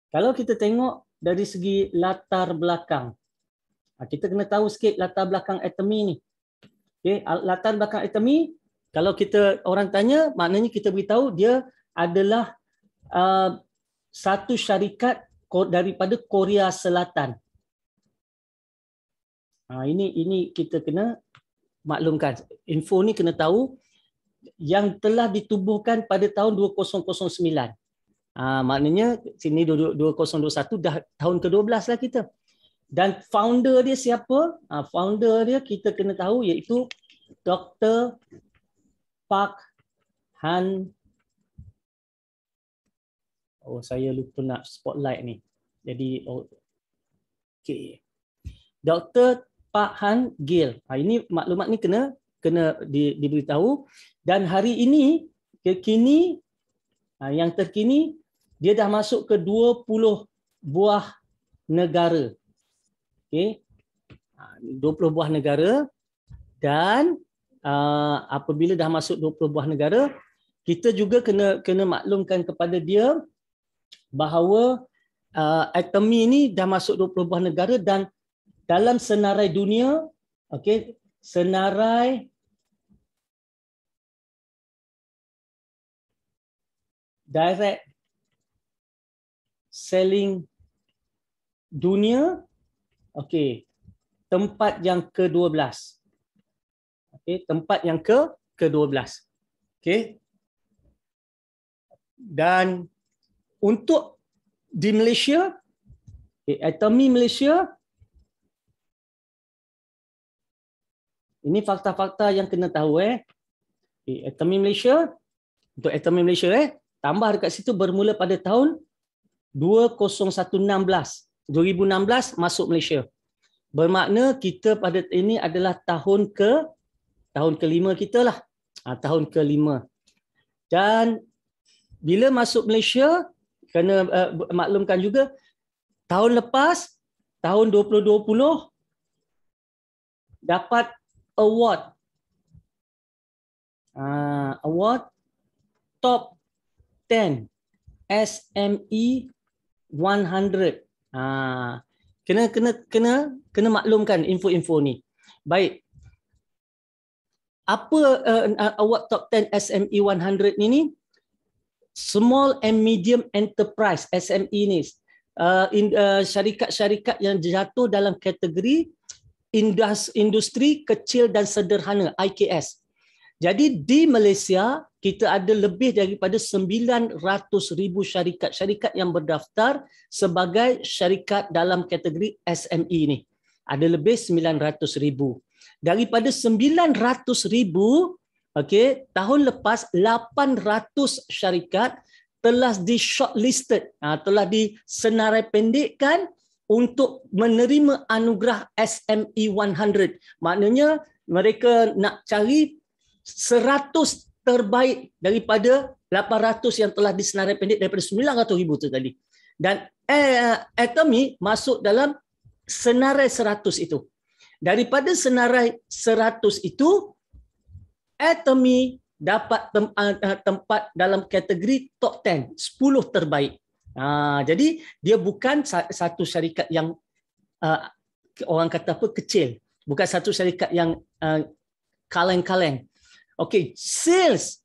Kalau kita tengok dari segi latar belakang, kita kena tahu sikit latar belakang Atomy ni. Okay, latar belakang Atomy, kalau kita orang tanya, maknanya kita beritahu dia adalah satu syarikat daripada Korea Selatan. Ini kita kena maklumkan. Info ni kena tahu yang telah ditubuhkan pada tahun 2009. Maknanya sini 2021 dah tahun ke-12 lah kita. Dan founder dia siapa? Founder dia kita kena tahu iaitu Dr. Park Han. Saya lupa nak spotlight ni. Jadi okey. Dr. Park Han Gill. Ini maklumat ni kena diberitahu. Dan hari ini yang terkini dia dah masuk ke 20 buah negara. Okey. 20 buah negara, dan apabila dah masuk 20 buah negara, kita juga kena maklumkan kepada dia bahawa Atomy ni dah masuk 20 buah negara, dan dalam senarai dunia, okey, senarai direct selling dunia, okey, tempat yang ke-12. Okey, tempat yang ke-12. Okey. Dan untuk di Malaysia, Atomy Malaysia, ini fakta-fakta yang kena tahu. Atomy Malaysia, untuk Atomy Malaysia, tambah dekat situ bermula pada tahun 2016 masuk Malaysia. Bermakna kita pada ini adalah tahun kelima kita lah. Tahun kelima. Dan bila masuk Malaysia, kena maklumkan juga tahun lepas, tahun 2020 dapat award. Award Top 10 SME 100. Kena maklumkan info-info ni. Baik. Apa award Top 10 SME 100 ni? Small and Medium Enterprise, SME ni. Syarikat-syarikat yang jatuh dalam kategori industri kecil dan sederhana, IKS. Jadi di Malaysia kita ada lebih daripada 900,000 syarikat-syarikat yang berdaftar sebagai syarikat dalam kategori SME ni. Ada lebih 900,000. Daripada 900,000, okey, tahun lepas 800 syarikat telah di shortlisted, telah disenarai pendekkan untuk menerima anugerah SME 100. Maknanya mereka nak cari 100 terbaik daripada 800 yang telah disenarai pendek daripada 900,000 tu tadi. Dan Atomy masuk dalam senarai 100 itu. Daripada senarai 100 itu, Atomy dapat tempat dalam kategori top 10, 10 terbaik. Jadi dia bukan satu syarikat yang orang kata apa, kecil, bukan satu syarikat yang kaleng-kaleng. Okey, sales,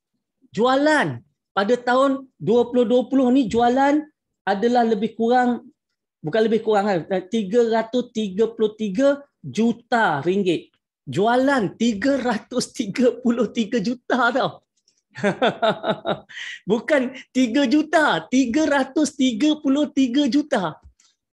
jualan pada tahun 2020 ni jualan adalah lebih kurang, bukan lebih kurang, 333 juta ringgit. Jualan 333 juta tau. Bukan 3 juta, 333 juta.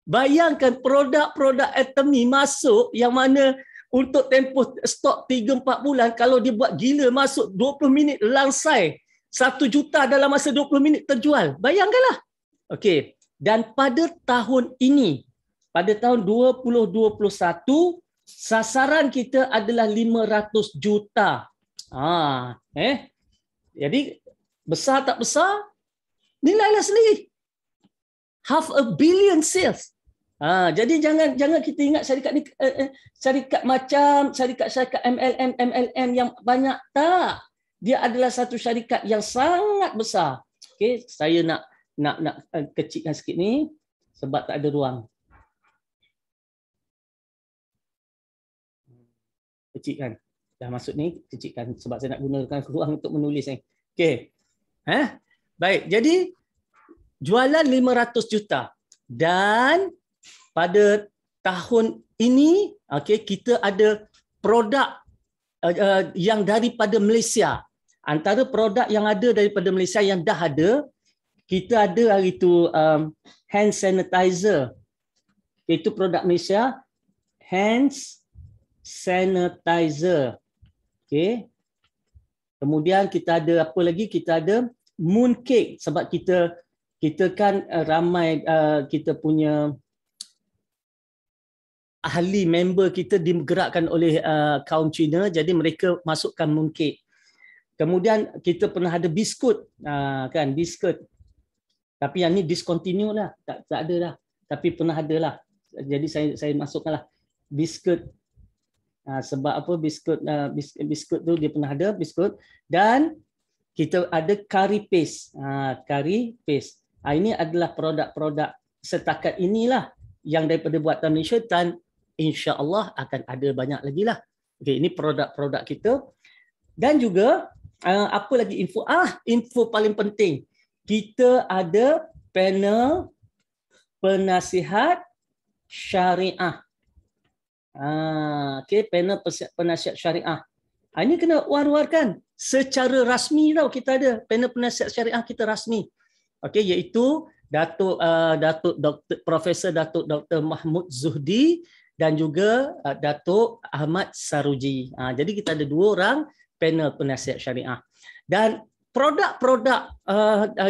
Bayangkan produk-produk Atomy masuk yang mana untuk tempoh stok 3-4 bulan, kalau dia buat gila masuk 20 minit langsai 1 juta dalam masa 20 minit terjual. Bayangkanlah. Okey. Dan pada tahun ini, pada tahun 2021, sasaran kita adalah 500 juta. Jadi besar tak besar, nilailah sendiri. 500 million sales. Jadi jangan kita ingat syarikat ni syarikat macam syarikat MLM yang banyak, tak. Dia adalah satu syarikat yang sangat besar. Okey, saya nak kecilkan sikit ni. sebab tak ada ruang. Kecilkan. Dah masuk ni, kecilkan sebab saya nak gunakan ruang untuk menulis ni. Okey. Baik, jadi jualan 500 juta. Dan pada tahun ini, okey, kita ada produk yang daripada Malaysia. Antara produk yang ada daripada Malaysia yang dah ada, kita ada hari itu hand sanitizer. Itu produk Malaysia, hand sanitizer. Okey. Kemudian kita ada apa lagi? Kita ada mooncake sebab kita kan ramai kita punya ahli member kita digerakkan oleh kaum Cina, jadi mereka masukkan mooncake. Kemudian kita pernah ada biskut, kan biskut. Tapi yang ni discontinue lah, tak ada dah. Tapi pernah ada lah. Jadi saya masukkanlah biskut. Sebab apa biskut tu dia pernah ada biskut, dan kita ada curry paste. Curry paste. Ini adalah produk-produk setakat inilah yang daripada buatan Malaysia, dan insya-Allah akan ada banyak lagi lah. Okey, ini produk-produk kita. Dan juga apa lagi info? Info paling penting. Kita ada panel penasihat syariah. Okey, panel penasihat syariah. Ini kena war-warkan secara rasmi tau, kita ada panel penasihat syariah kita rasmi. Okey, iaitu Datuk Profesor Datuk Dr. Mahmud Zuhdi dan juga Datuk Ahmad Saruji. Jadi kita ada 2 orang panel penasihat syariah. Dan produk-produk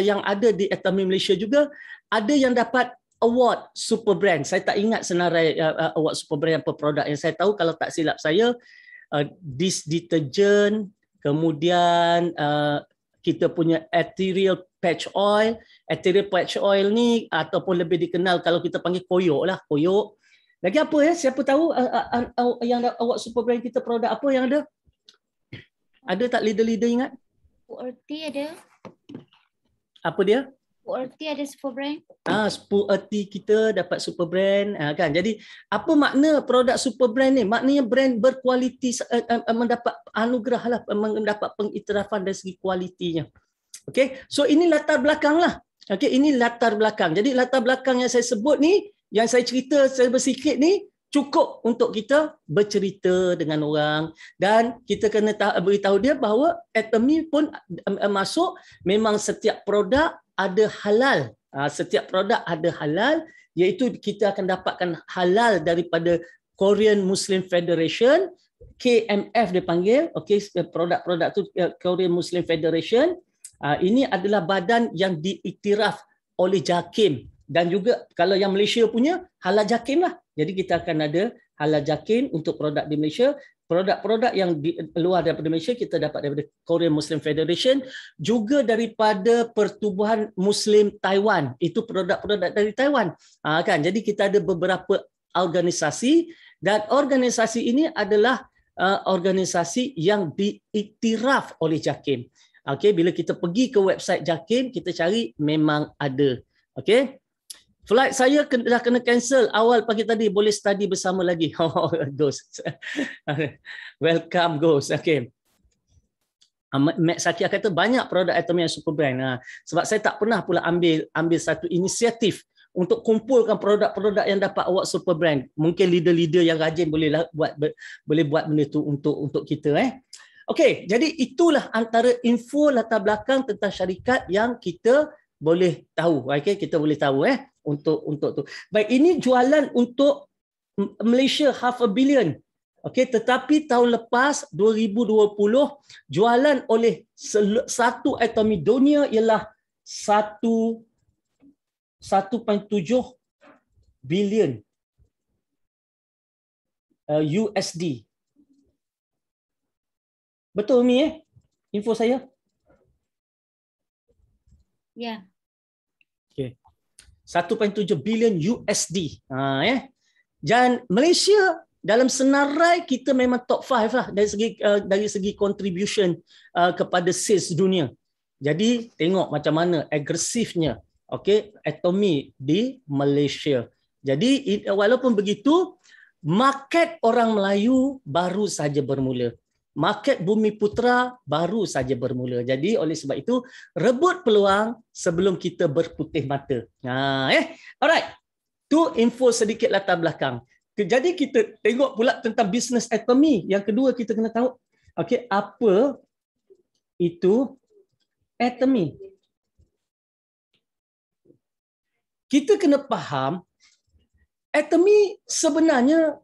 yang ada di Atomy Malaysia juga ada yang dapat award super brand. Saya tak ingat senarai award super brand apa produk yang saya tahu, kalau tak silap saya dish detergent, kemudian kita punya ethereal patch oil. Ethereal patch oil ni ataupun lebih dikenal kalau kita panggil koyok lah, koyok. Lagi apa ya? Siapa tahu yang award super brand kita produk apa yang ada? Ada tak leader-leader ingat? Puerti ada. Apa dia? Puerti ada super brand. Puerti kita dapat super brand, kan. Jadi apa makna produk super brand ni? Maknanya brand berkualiti, mendapat anugerah lah, mendapat pengiktirafan dari segi kualitinya. Okey, so ini latar belakang lah. Okey, ini latar belakang. Jadi latar belakang yang saya sebut ni, yang saya cerita saya bersikit ni, cukup untuk kita bercerita dengan orang, dan kita kena beritahu dia bahawa Atomy pun masuk, memang setiap produk ada halal. Setiap produk ada halal, iaitu kita akan dapatkan halal daripada Korean Muslim Federation, KMF dia panggil. Okey, produk-produk tu Korean Muslim Federation. Ini adalah badan yang diiktiraf oleh JAKIM, dan juga kalau yang Malaysia punya halal JAKIM lah. Jadi kita akan ada halal JAKIM untuk produk di Malaysia. Produk-produk yang di luar daripada Malaysia kita dapat daripada Korean Muslim Federation, juga daripada Pertubuhan Muslim Taiwan. Itu produk-produk dari Taiwan. Kan? Jadi kita ada beberapa organisasi, dan organisasi ini adalah organisasi yang diiktiraf oleh JAKIM. Okey, bila kita pergi ke website JAKIM, kita cari memang ada. Okey. Flight saya dah kena cancel awal pagi tadi, boleh study bersama lagi. Ghost. Welcome Ghost. Okey. Matt Sakia kata banyak produk Atomy yang super brand. Sebab saya tak pernah pula ambil satu inisiatif untuk kumpulkan produk-produk yang dapat award super brand. Mungkin leader-leader yang rajin boleh buat benda tu untuk kita. Okey, jadi itulah antara info latar belakang tentang syarikat yang kita boleh tahu. Okey, kita boleh tahu untuk tu. Baik, ini jualan untuk Malaysia 500 million. Okey, tetapi tahun lepas 2020 jualan oleh satu Atomy dunia ialah 1.7 bilion USD. Betul Umi info saya? Ya. Okey. 1.7 bilion USD. Dan Malaysia dalam senarai kita memang top 5 lah dari segi contribution kepada sales dunia. Jadi tengok macam mana agresifnya okey, Atomy di Malaysia. Jadi walaupun begitu, market orang Melayu baru saja bermula. Market Bumiputera baru saja bermula. Jadi oleh sebab itu, rebut peluang sebelum kita berputih mata. Alright. Tu info sedikit latar belakang. Jadi kita tengok pula tentang bisnes Atomy. Yang kedua kita kena tahu, okey, apa itu Atomy? Kita kena faham, Atomy sebenarnya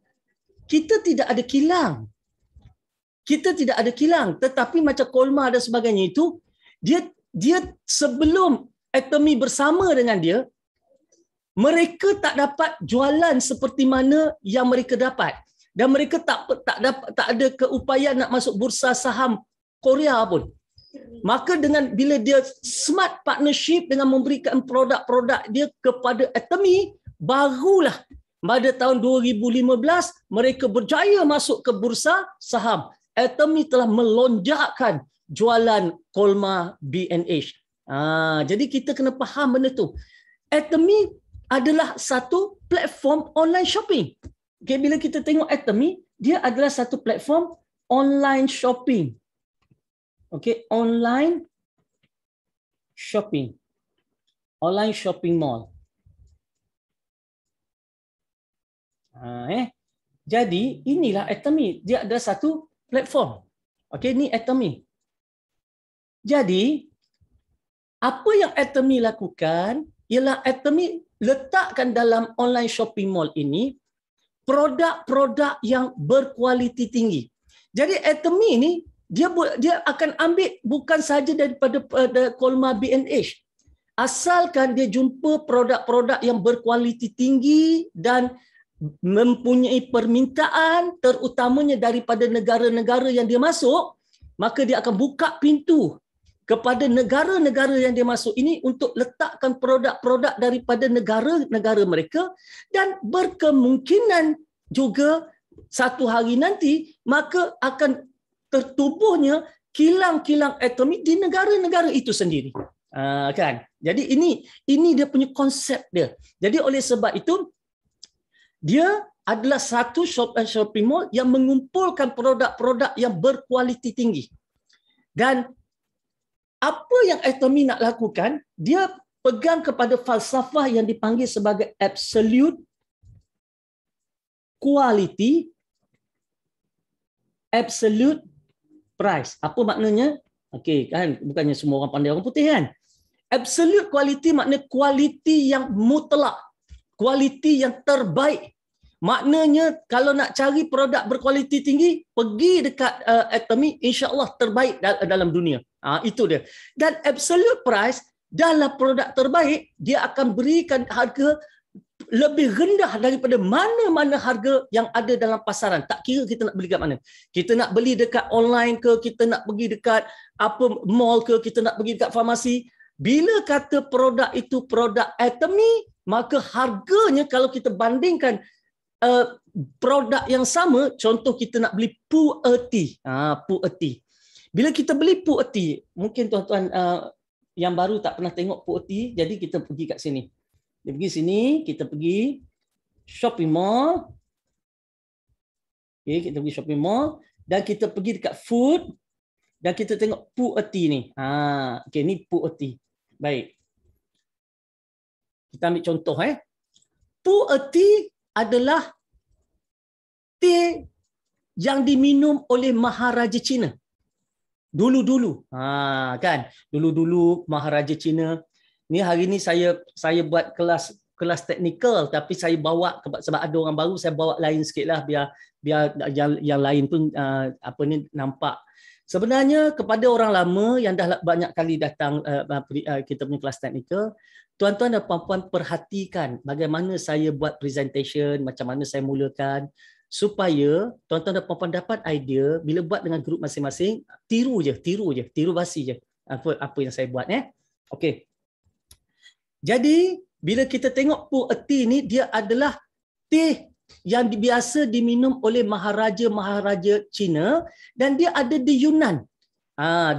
kita tidak ada kilang. Kita tidak ada kilang, tetapi macam Kolmar dan sebagainya itu, dia sebelum Atomy bersama dengan dia, mereka tak dapat jualan seperti mana yang mereka dapat. Dan mereka tak ada keupayaan nak masuk bursa saham Korea pun. Maka bila dia smart partnership dengan memberikan produk-produk dia kepada Atomy, barulah pada tahun 2015 mereka berjaya masuk ke bursa saham. Atomy telah melonjakkan jualan Kolmar B&H. Jadi kita kena faham benda tu. Atomy adalah satu platform online shopping. Okay, bila kita tengok Atomy, dia adalah satu platform online shopping. Okay, online shopping. Online shopping mall. Jadi inilah Atomy. Dia adalah satu platform. Okey, ni Atomy. Jadi apa yang Atomy lakukan ialah Atomy letakkan dalam online shopping mall ini produk-produk yang berkualiti tinggi. Jadi Atomy ni dia akan ambil bukan saja daripada Kolmar B&H. Asalkan dia jumpa produk-produk yang berkualiti tinggi dan mempunyai permintaan terutamanya daripada negara-negara yang dia masuk, maka dia akan buka pintu kepada negara-negara yang dia masuk ini untuk letakkan produk-produk daripada negara-negara mereka, dan berkemungkinan juga satu hari nanti maka akan tertubuhnya kilang-kilang Atomy di negara-negara itu sendiri. Kan? Jadi ini dia punya konsep dia. Jadi oleh sebab itu dia adalah satu shopping mall yang mengumpulkan produk-produk yang berkualiti tinggi. Dan apa yang Atomy nak lakukan, dia pegang kepada falsafah yang dipanggil sebagai absolute quality, absolute price. Apa maknanya? Okey, kan, bukannya semua orang pandai orang putih kan? Absolute quality maknanya kualiti yang mutlak, kualiti yang terbaik. Maknanya kalau nak cari produk berkualiti tinggi, pergi dekat Atomy, insya-Allah terbaik dalam dunia. Itu dia. Dan absolute price dalam produk terbaik, dia akan berikan harga lebih rendah daripada mana-mana harga yang ada dalam pasaran. Tak kira kita nak beli kat mana. Kita nak beli dekat online ke, kita nak pergi dekat mall ke, kita nak pergi dekat farmasi. Bila kata produk itu produk Atomy, maka harganya kalau kita bandingkan produk yang sama, contoh kita nak beli Pu'erti. Pu'erti. Bila kita beli Pu'erti, mungkin tuan-tuan yang baru tak pernah tengok Pu'erti, jadi kita pergi kat sini. Dia pergi sini, kita pergi shopping mall. Okay, kita pergi shopping mall dan kita pergi dekat food dan kita tengok Pu'erti ni. Okay, ni Pu'erti. Baik. Kita ambil contoh. Pu'erti adalah teh yang diminum oleh Maharaja Cina. Dulu-dulu. Kan? Dulu-dulu Maharaja Cina. Ni hari ni saya buat kelas teknikal, tapi saya bawa sebab ada orang baru, saya bawa lain sikitlah biar yang lain pun nampak. Sebenarnya kepada orang lama yang dah banyak kali datang kita punya kelas teknikal, tuan-tuan dan puan-puan perhatikan bagaimana saya buat presentation, macam mana saya mulakan, supaya tuan-tuan dan puan-puan dapat idea bila buat dengan grup masing-masing, tiru basi je apa yang saya buat. Okey. Jadi bila kita tengok Pu'erti ni, dia adalah teh yang biasa diminum oleh Maharaja Cina dan dia ada di Yunnan.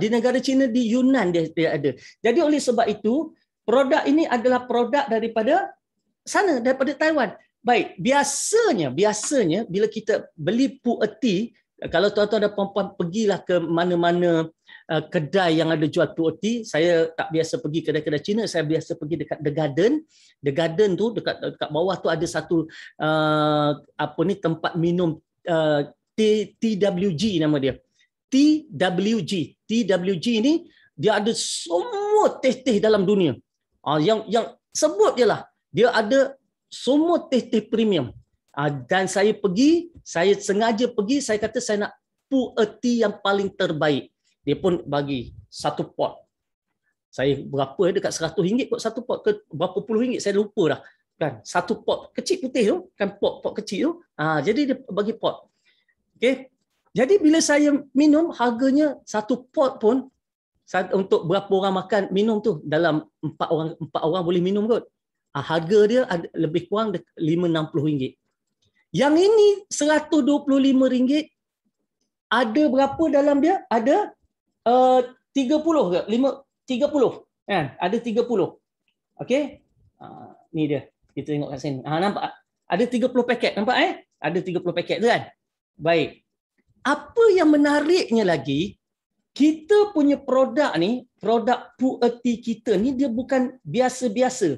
Di negara Cina, di Yunnan dia ada. Jadi oleh sebab itu, produk ini adalah produk daripada sana, daripada Taiwan. Baik, biasanya bila kita beli Pu Erti, kalau tuan-tuan dan puan-puan pergilah ke mana-mana kedai yang ada jual Pu Erti, saya tak biasa pergi kedai-kedai Cina, saya biasa pergi dekat The Garden. The Garden tu dekat bawah tu ada satu tempat minum TWG nama dia. TWG ni dia ada semua teh-teh dalam dunia. Yang sebut je lah, dia ada semua teh-teh premium. Dan saya sengaja pergi, saya kata saya nak Pu Erti yang paling terbaik. Dia pun bagi satu pot. Saya berapa dekat RM100 kot satu pot ke berapa puluh ringgit saya lupa dah. Kan satu pot kecil putih tu, kan pot kecil tu. Jadi dia bagi pot. Okey. Jadi bila saya minum, harganya satu pot pun untuk berapa orang makan minum tu, dalam 4 orang boleh minum kot. Harga dia lebih kurang RM5-60. Yang ini RM125. Ada berapa dalam dia? Ada 30 ke? 30 kan? Ada 30. Okey. Ni dia. Kita tengok kat sini. Nampak? Ada 30 paket. Nampak Ada 30 paket tu kan? Baik. Apa yang menariknya lagi, kita punya produk ni, produk Pu Erti kita ni, dia bukan biasa-biasa.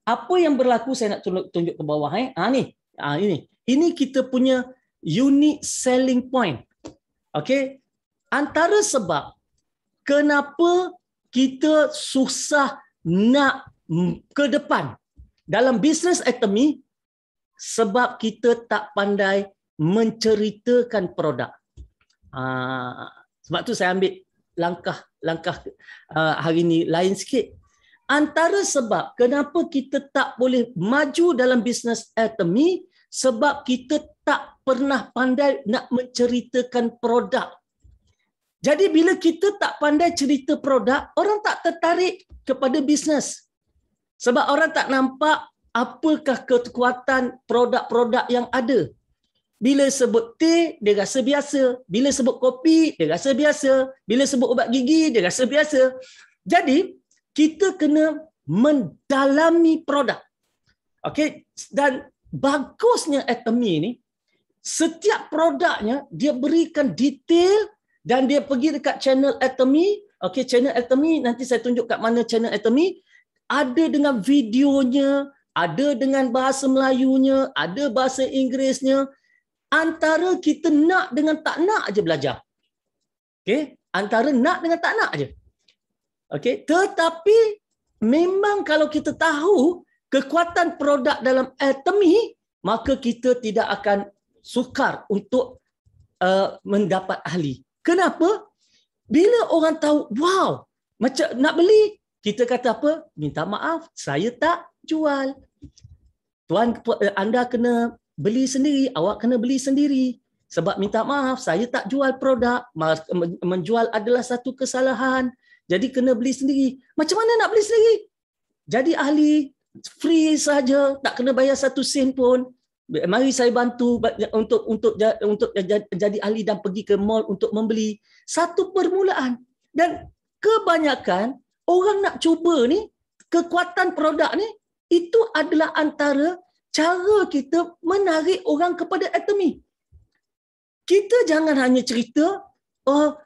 Apa yang berlaku, saya nak tunjuk ke bawah. Ini kita punya unique selling point. Okey. Antara sebab kenapa kita susah nak ke depan dalam business atomy, sebab kita tak pandai menceritakan produk. Sebab tu saya ambil langkah hari ni lain sikit. Antara sebab kenapa kita tak boleh maju dalam business atomy, sebab kita tak pernah pandai nak menceritakan produk. Jadi bila kita tak pandai cerita produk, orang tak tertarik kepada bisnes. Sebab orang tak nampak apakah kekuatan produk-produk yang ada. Bila sebut teh, dia rasa biasa. Bila sebut kopi, dia rasa biasa. Bila sebut ubat gigi, dia rasa biasa. Jadi, kita kena mendalami produk. Okey, dan bagusnya Atomy ni, setiap produknya dia berikan detail dan dia pergi dekat channel Atomy. Okey, channel Atomy nanti saya tunjuk kat mana channel Atomy. Ada dengan videonya, ada dengan bahasa Melayunya, ada bahasa Inggerisnya. Antara kita nak dengan tak nak aja belajar. Okey, antara nak dengan tak nak aja. Okey, tetapi memang kalau kita tahu kekuatan produk dalam Atomy, maka kita tidak akan sukar untuk mendapat ahli. Kenapa? Bila orang tahu, wow, macam nak beli, kita kata apa? Minta maaf, saya tak jual. Tuan, anda kena beli sendiri, awak kena beli sendiri. Sebab minta maaf, saya tak jual produk. Menjual adalah satu kesalahan. Jadi kena beli sendiri. Macam mana nak beli sendiri? Jadi ahli free saja, tak kena bayar 1 sen pun. Mari saya bantu untuk jadi ahli dan pergi ke mall untuk membeli. Satu permulaan. Dan kebanyakan orang nak cuba ni, kekuatan produk ni, itu adalah antara cara kita menarik orang kepada Atomy. Kita jangan hanya cerita, oh,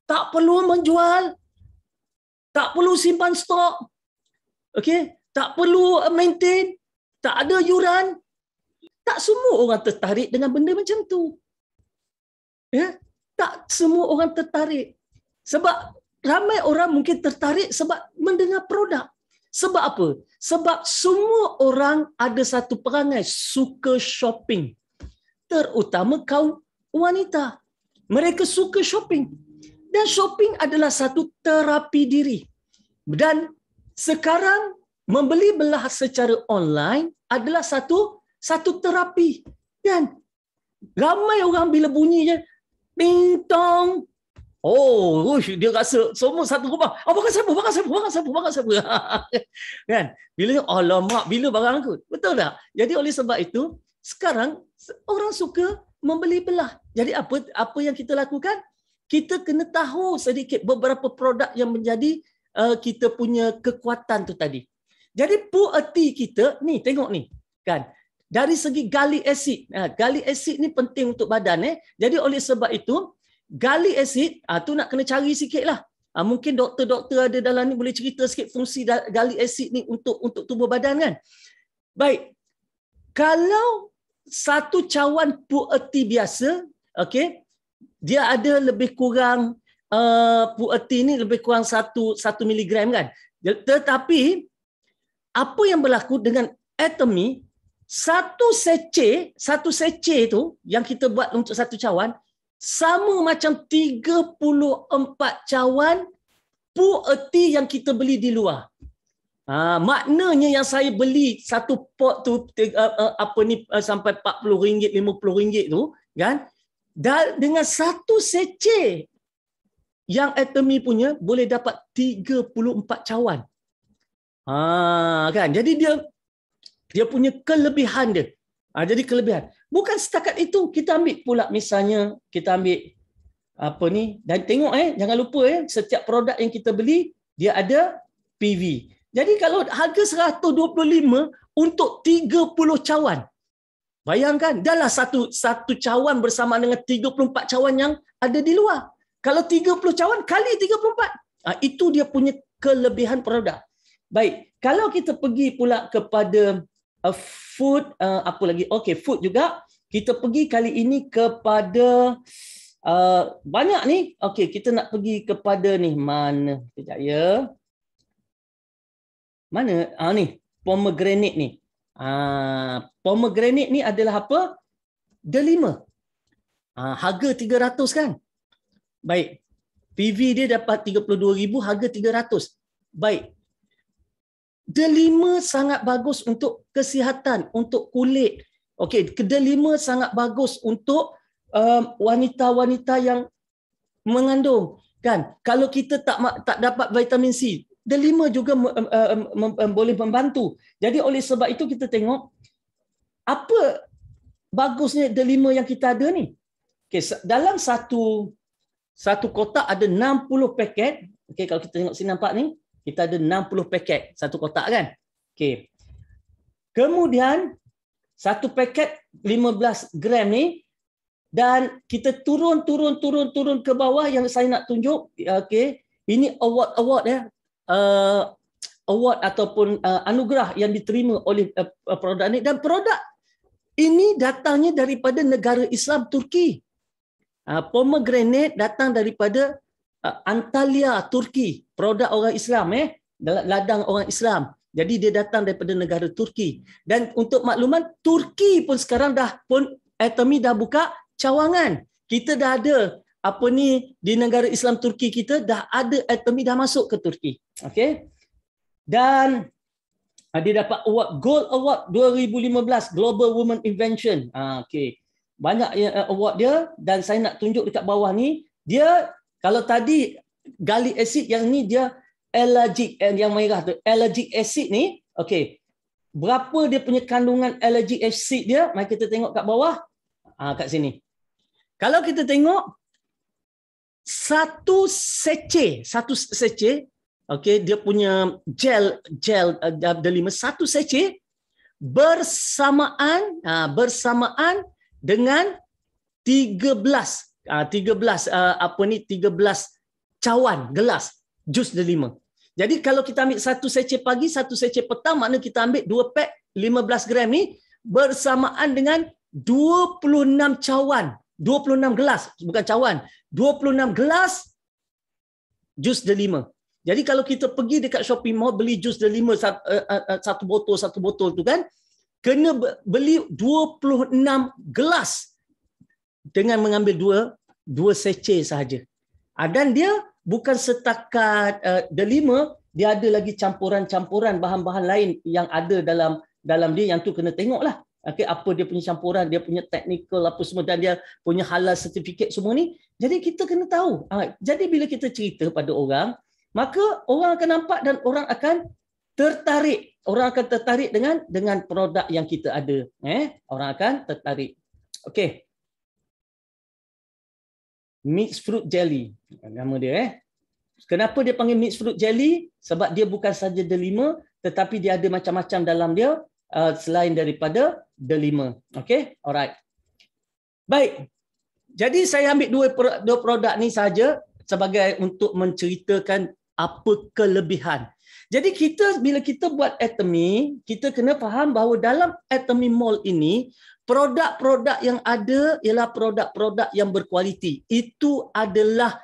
tak perlu menjual, tak perlu simpan stok, okay? Tak perlu maintain, tak ada yuran. Tak semua orang tertarik dengan benda macam tu. Ya? Tak semua orang tertarik. Sebab ramai orang mungkin tertarik sebab mendengar produk. Sebab apa? Sebab semua orang ada satu perangai, suka shopping. Terutama kaum wanita. Mereka suka shopping. Dan shopping adalah satu terapi diri. Dan sekarang membeli belah secara online adalah satu terapi. Dan ramai orang bila bunyi je, ding tong. Oh, dia rasa semua satu rumah. Barang siapa. Kan? Bila alamak, bila barang aku. Betul tak? Jadi oleh sebab itu, sekarang orang suka membeli belah. Jadi apa yang kita lakukan? Kita kena tahu sedikit beberapa produk yang menjadi kita punya kekuatan tu tadi. Jadi puerty kita ni, tengok ni kan, dari segi gallic acid. Gallic acid ni penting untuk badan. Jadi oleh sebab itu gallic acid tu nak kena cari sikit lah. Mungkin doktor-doktor ada dalam ni boleh cerita sikit fungsi gallic acid ni untuk tubuh badan kan. Baik, kalau satu cawan puerty biasa, okey, dia ada lebih kurang puerty ni lebih kurang 1 miligram kan. Tetapi apa yang berlaku dengan Atomy, satu seceh tu yang kita buat untuk satu cawan sama macam 34 cawan puerty yang kita beli di luar. Maknanya yang saya beli satu pot tu sampai RM40, RM50 tu kan, dengan satu seceh yang Atomy punya boleh dapat 34 cawan. Kan, jadi dia punya kelebihan dia. Jadi kelebihan. Bukan setakat itu, kita ambil pula misalnya kita ambil dan tengok jangan lupa setiap produk yang kita beli dia ada PV. Jadi kalau harga 125 untuk 30 cawan. Bayangkan, dahlah satu cawan bersama dengan 34 cawan yang ada di luar. Kalau 30 cawan kali 34. Itu dia punya kelebihan produk. Baik, kalau kita pergi pula kepada food, apa lagi? Okey, food juga. Kita pergi kali ini kepada banyak ni. Okey, kita nak pergi kepada ni mana? Sekejap ya. Mana? Ni, pomegranate ni. Pomegranate ni adalah apa? Delima. Harga 300 kan? Baik. PV dia dapat 32,000, harga 300. Baik. Delima sangat bagus untuk kesihatan, untuk kulit. Okey, delima sangat bagus untuk wanita-wanita yang mengandung, kan? Kalau kita tak dapat vitamin C, delima juga boleh membantu. Jadi oleh sebab itu kita tengok apa bagusnya delima yang kita ada ni. Okey, dalam satu kotak ada 60 paket. Okey, kalau kita tengok sini nampak ni, kita ada 60 paket satu kotak kan. Okey. Kemudian satu paket 15 gram ni, dan kita turun ke bawah yang saya nak tunjuk. Okey, ini award ya. Award ataupun anugerah yang diterima oleh produk ini, dan produk ini datangnya daripada negara Islam Turki. Pomegranate datang daripada Antalya, Turki, produk orang Islam, ladang orang Islam. Jadi dia datang daripada negara Turki. Dan untuk makluman, Turki pun sekarang Atomy dah buka cawangan. Kita dah ada di negara Islam Turki kita dah ada Atomy dah masuk ke Turki. Okey. Dan dia dapat award Gold Award 2015 Global Women Invention. Okey. Banyak award dia, dan saya nak tunjuk dekat bawah ni, dia kalau tadi gallic acid, yang ni dia allergic, yang merah tu allergic acid ni. Okey. Berapa dia punya kandungan allergic acid dia? Mari kita tengok kat bawah. Kat sini. Kalau kita tengok satu seceh, okey, dia punya gel delima, satu seceh bersamaan dengan 13 cawan gelas jus delima. Jadi kalau kita ambil satu seceh pagi, satu seceh petang, makna kita ambil 2 pack 15 gram ni bersamaan dengan 26 cawan, 26 gelas, bukan cawan, 26 gelas jus delima. Jadi kalau kita pergi dekat shopping mall beli jus delima satu botol tu kan, kena beli 26 gelas dengan mengambil dua seceh sahaja. Dan dia bukan setakat delima, dia ada lagi campuran-campuran bahan-bahan lain yang ada dalam dia, yang tu kena tengoklah. Okey, apa dia punya campuran, dia punya technical apa semua, dan dia punya halal certificate semua ni. Jadi kita kena tahu. Jadi bila kita cerita pada orang, maka orang akan nampak dan orang akan tertarik. Orang akan tertarik dengan produk yang kita ada. Orang akan tertarik. Okey. Mixed fruit jelly, nama dia. Kenapa dia panggil mixed fruit jelly? Sebab dia bukan saja delima, tetapi dia ada macam-macam dalam dia selain daripada delima. Okay, alright. Baik. Jadi saya ambil dua produk ni saja sebagai untuk menceritakan apa kelebihan. Jadi bila kita buat Atomy, kita kena faham bahawa dalam Atomy Mall ini produk-produk yang ada ialah produk-produk yang berkualiti. Itu adalah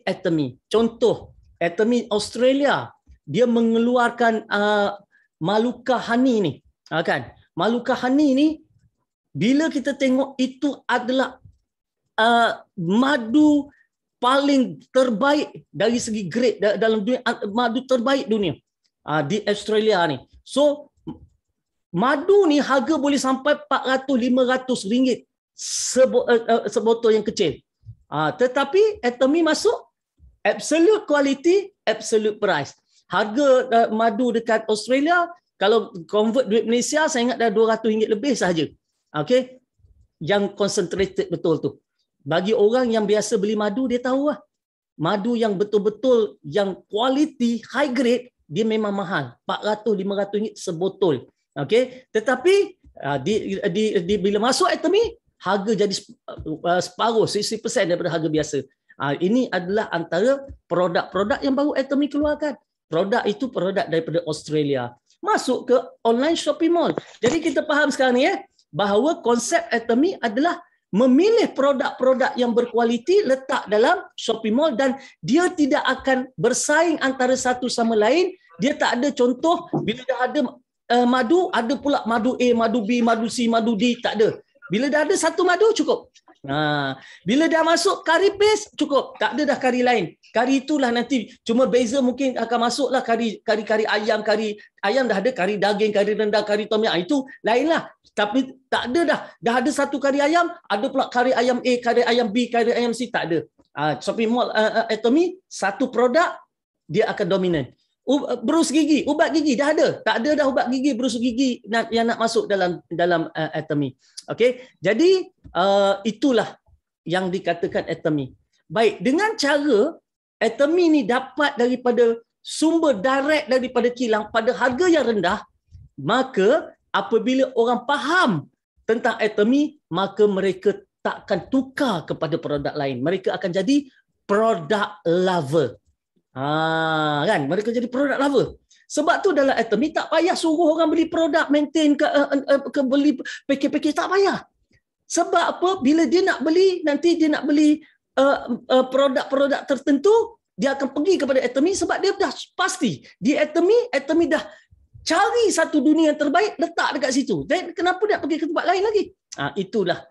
Atomy. Contoh, Atomy Australia, dia mengeluarkan Manuka Honey ni, kan? Manuka Honey ni bila kita tengok itu adalah madu paling terbaik dari segi grade dalam dunia, madu terbaik dunia di Australia ni. So madu ni harga boleh sampai 400-500 ringgit sebotol yang kecil. Tetapi Atomy masuk absolute quality, absolute price. Harga madu dekat Australia kalau convert duit Malaysia saya ingat dah RM200 lebih sahaja. Okey. Yang concentrated betul tu. Bagi orang yang biasa beli madu dia tahu lah. Madu yang betul-betul yang quality, high grade dia memang mahal. RM400-500 sebotol. Okey. Tetapi bila masuk Atomy harga jadi separuh, 60% daripada harga biasa. Ini adalah antara produk-produk yang baru Atomy keluarkan. Produk itu produk daripada Australia. Masuk ke online shopping mall. Jadi kita faham sekarang ni bahawa konsep Atomy adalah memilih produk-produk yang berkualiti letak dalam shopping mall dan dia tidak akan bersaing antara satu sama lain. Dia tak ada contoh bila dah ada madu, ada pula madu A, madu B, madu C, madu D, tak ada. Bila dah ada satu madu cukup. Bila dah masuk kari paste cukup. Tak ada dah kari lain. Kari itulah nanti cuma beza mungkin akan masuklah kari ayam, kari ayam dah ada, kari daging, kari rendang, kari tom yum. Itu lainlah. Tapi tak ada dah. Dah ada satu kari ayam, ada pula kari ayam A, kari ayam B, kari ayam C, tak ada. Shopping mall Atomy satu produk dia akan dominan. Berus gigi, ubat gigi dah ada. Tak ada dah ubat gigi, berus gigi yang nak masuk dalam Atomy. Okey. Jadi itulah yang dikatakan Atomy. Baik, dengan cara Atomy ni dapat daripada sumber direct daripada kilang pada harga yang rendah, maka apabila orang faham tentang Atomy, maka mereka takkan tukar kepada produk lain. Mereka akan jadi product lover. Kan, mereka jadi product lover. Sebab tu dalam Atomy tak payah suruh orang beli produk, maintain ke beli package-package, tak payah. Sebab apa? Bila dia nak beli, nanti dia nak beli produk-produk tertentu, dia akan pergi kepada Atomy sebab dia dah pasti di Atomy dah cari satu dunia yang terbaik, letak dekat situ. Dan kenapa dia pergi ke tempat lain lagi? Itulah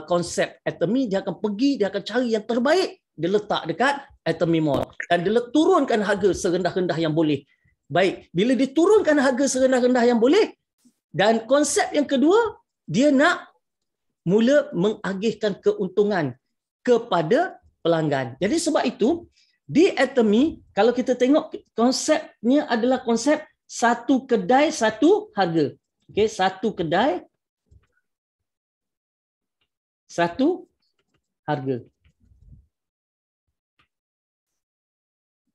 konsep Atomy. Dia akan pergi, dia akan cari yang terbaik, dia letak dekat Atomy Mall. Dan dia turunkan harga serendah-rendah yang boleh. Baik, bila diturunkan harga serendah-rendah yang boleh, dan konsep yang kedua, dia nak mula mengagihkan keuntungan kepada pelanggan. Jadi sebab itu, di Atomy, kalau kita tengok konsepnya adalah konsep satu kedai, satu harga. Okey, satu kedai, satu harga.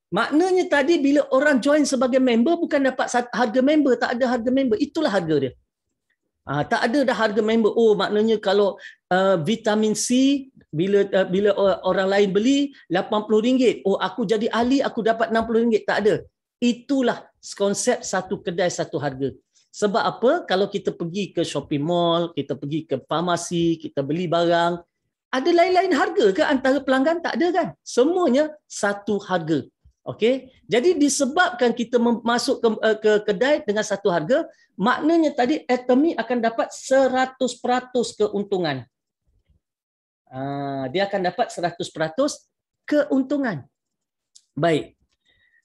Maknanya tadi bila orang join sebagai member bukan dapat harga member, tak ada harga member, itulah harga dia. Tak ada dah harga member. Oh, maknanya kalau vitamin C bila orang lain beli RM80, oh aku jadi ahli aku dapat RM60, tak ada. Itulah konsep satu kedai satu harga. Sebab apa? Kalau kita pergi ke shopping mall, kita pergi ke farmasi, kita beli barang, ada lain-lain harga ke antara pelanggan? Tak ada kan? Semuanya satu harga. Okey, jadi disebabkan kita masuk ke kedai dengan satu harga, maknanya tadi Atomy akan dapat 100% keuntungan. Dia akan dapat 100% keuntungan. Baik.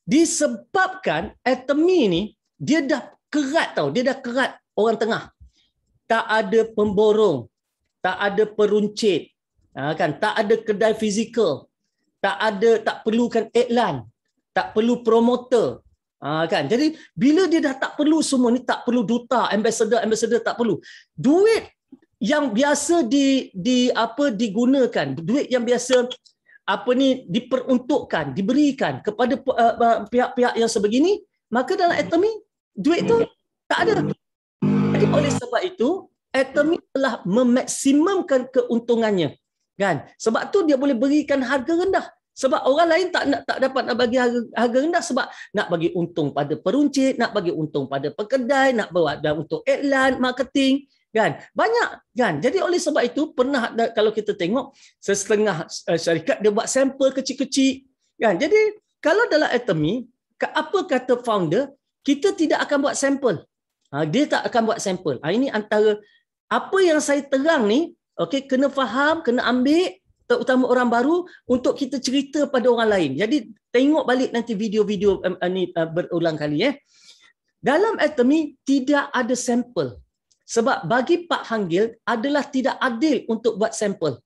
Disebabkan Atomy ni dia dah kerat tau, dia dah kerat orang tengah. Tak ada pemborong, tak ada peruncit, kan, tak ada kedai fizikal, tak perlukan iklan, tak perlu promoter, kan. Jadi bila dia dah tak perlu semua ni, tak perlu duta, ambassador tak perlu. Duit yang biasa digunakan, duit yang biasa apa ni diperuntukkan, diberikan kepada pihak-pihak yang sebegini, maka dalam atomi duit tu tak ada. Jadi oleh sebab itu atomi telah memaksimumkan keuntungannya, kan? Sebab tu dia boleh berikan harga rendah. Sebab orang lain tak dapat nak bagi harga rendah sebab nak bagi untung pada peruncit, nak bagi untung pada pekedai, nak buat untuk iklan, marketing, kan? Banyak, kan? Jadi oleh sebab itu pernah kalau kita tengok setengah syarikat dia buat sampel kecil-kecil, kan? Jadi kalau dalam atomi, apa kata founder, kita tidak akan buat sampel. Dia tak akan buat sampel. Ini antara apa yang saya terang ni, okey, kena faham, kena ambil, terutama orang baru, untuk kita cerita pada orang lain. Jadi tengok balik nanti video-video ni berulang kali. Dalam atomi tidak ada sampel. Sebab bagi Pak Hanggil adalah tidak adil untuk buat sampel.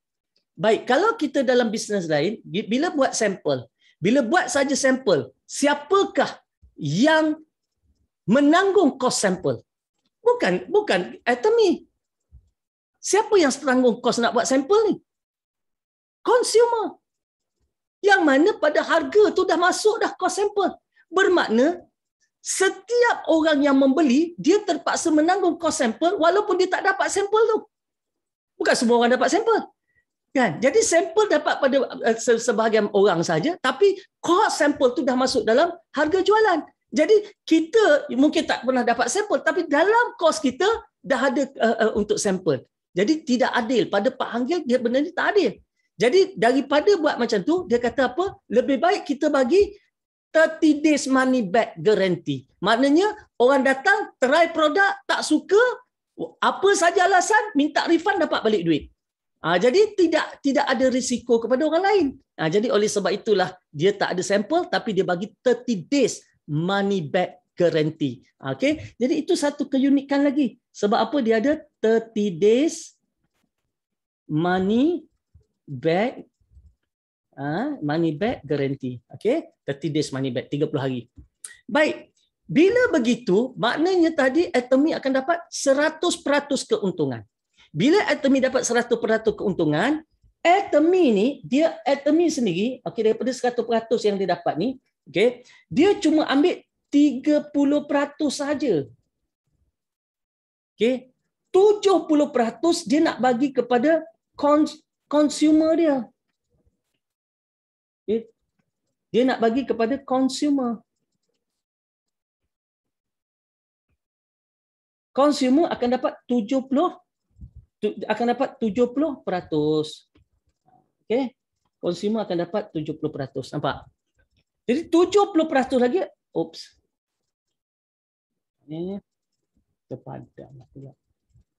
Baik, kalau kita dalam bisnes lain, bila buat sampel, bila buat saja sampel, siapakah yang menanggung kos sampel? Bukan atomi. Siapa yang tanggung kos nak buat sampel ni? Consumer. Yang mana pada harga tu dah masuk dah kos sampel. Bermakna setiap orang yang membeli, dia terpaksa menanggung kos sampel walaupun dia tak dapat sampel tu. Bukan semua orang dapat sampel. Kan? Jadi sampel dapat pada sebahagian orang saja, tapi kos sampel tu dah masuk dalam harga jualan. Jadi kita mungkin tak pernah dapat sampel, tapi dalam kos kita dah ada untuk sampel. Jadi tidak adil. Pada Pak Hanggil dia benda ni tak adil. Jadi daripada buat macam tu, dia kata apa? Lebih baik kita bagi 30 days money back guarantee. Maknanya orang datang, try produk, tak suka, apa saja alasan, minta refund, dapat balik duit. Jadi tidak ada risiko kepada orang lain. Jadi oleh sebab itulah dia tak ada sampel, tapi dia bagi 30 days money back guarantee. Okay? Jadi itu satu keunikan lagi. Sebab apa dia ada 30 days money back guarantee. Okay? 30 days money back, 30 hari. Baik. Bila begitu, maknanya tadi atomi akan dapat 100% keuntungan. Bila atomi dapat 100% keuntungan, atomi sendiri, okay, daripada 100% yang dia dapat ni, okay, dia cuma ambil 30% saja. Okay. 70% dia nak bagi kepada consumer dia. Okay. Dia nak bagi kepada consumer. Consumer akan dapat 70%. Okay. Consumer akan dapat 70%. Nampak? Jadi 70% lagi, oops. Ini terpadam pula.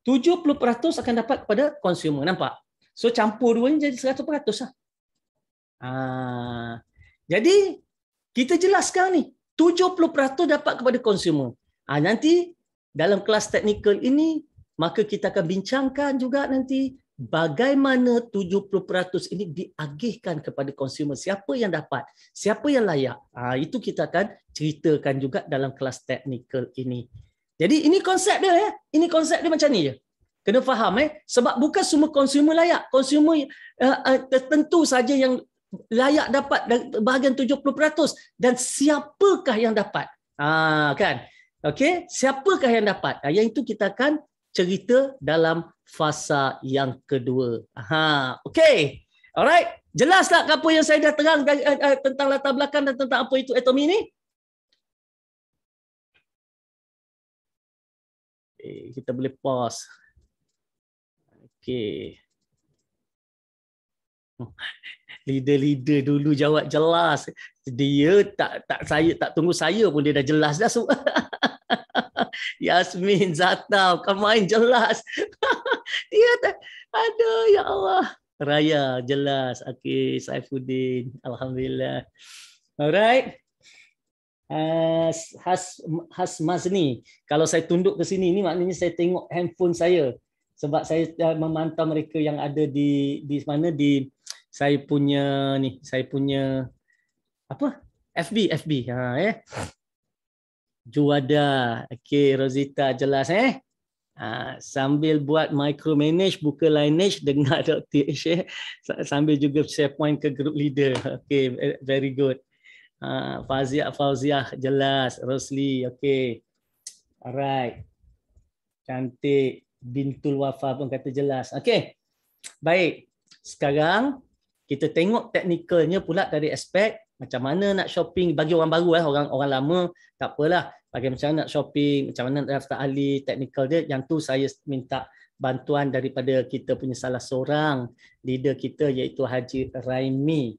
70% akan dapat kepada consumer. Nampak? So campur dua ni jadi 100% lah. Jadi kita jelaskan ni, 70% dapat kepada consumer. Nanti dalam kelas teknikal ini, maka kita akan bincangkan juga nanti bagaimana 70% ini diagihkan kepada consumer. Siapa yang dapat, siapa yang layak. Itu kita akan ceritakan juga dalam kelas teknikal ini. Jadi ini konsep dia. Ini konsep dia macam ni je. Kena faham. Sebab bukan semua consumer layak. Consumer tertentu saja yang layak dapat bahagian 70%. Dan siapakah yang dapat? Kan? Okay? Siapakah yang dapat? Yang itu kita akan cerita dalam fasa yang kedua. Okay. Alright. Jelas tak apa yang saya dah terang tentang latar belakang dan tentang apa itu atomi ni? Kita boleh pause. Okay. Leader-leader dulu jawab jelas. Dia saya tak tunggu saya pun dia dah jelas dah semua. Yasmin, Zata, kau main jelas. Dia tak ada, ya Allah. Raya jelas. Okey, Saifuddin, alhamdulillah. Alright. Has Mazni. Kalau saya tunduk ke sini ni maknanya saya tengok handphone saya. Sebab saya memantau mereka yang ada di mana di saya punya apa? FB. Juwada. Okey, Rosita jelas Sambil buat micromanage, buka Lineage, dengar Dr. share, sambil juga share point ke group leader. Okay, very good. Fauziah jelas. Rosli, okay. Alright. Cantik. Bintul Wafa pun kata jelas. Okay. Baik. Sekarang kita tengok teknikalnya pula dari aspek macam mana nak shopping bagi orang baru, orang lama tak apalah. Bagi macam mana nak shopping, macam mana nak daftar ahli, teknikal dia. Yang tu saya minta bantuan daripada kita punya salah seorang leader kita iaitu Haji Raimi.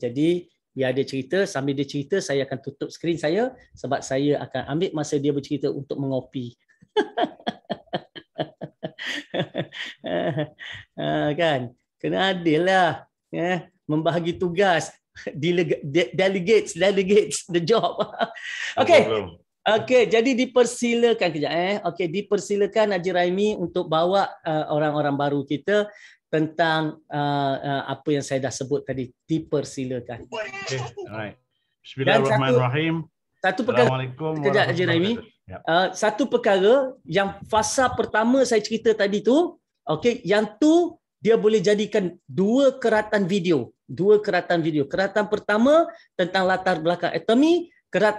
Jadi biar dia cerita, sambil dia cerita saya akan tutup skrin saya sebab saya akan ambil masa dia bercerita untuk mengopi. Kan? Kena adil lah. Membahagi tugas. Delegates the job. Okay. Okey, jadi dipersilakan kejap Okey, dipersilakan Haji Raimi untuk bawa orang-orang baru kita tentang apa yang saya dah sebut tadi. Dipersilakan. Okay, alright. Bismillahirrahmanirrahim. Satu perkara. Assalamualaikum. Kejap Haji Raimi. Satu perkara yang fasa pertama saya cerita tadi tu, okey, yang tu dia boleh jadikan dua keratan video. Keratan pertama tentang latar belakang atomi, keratan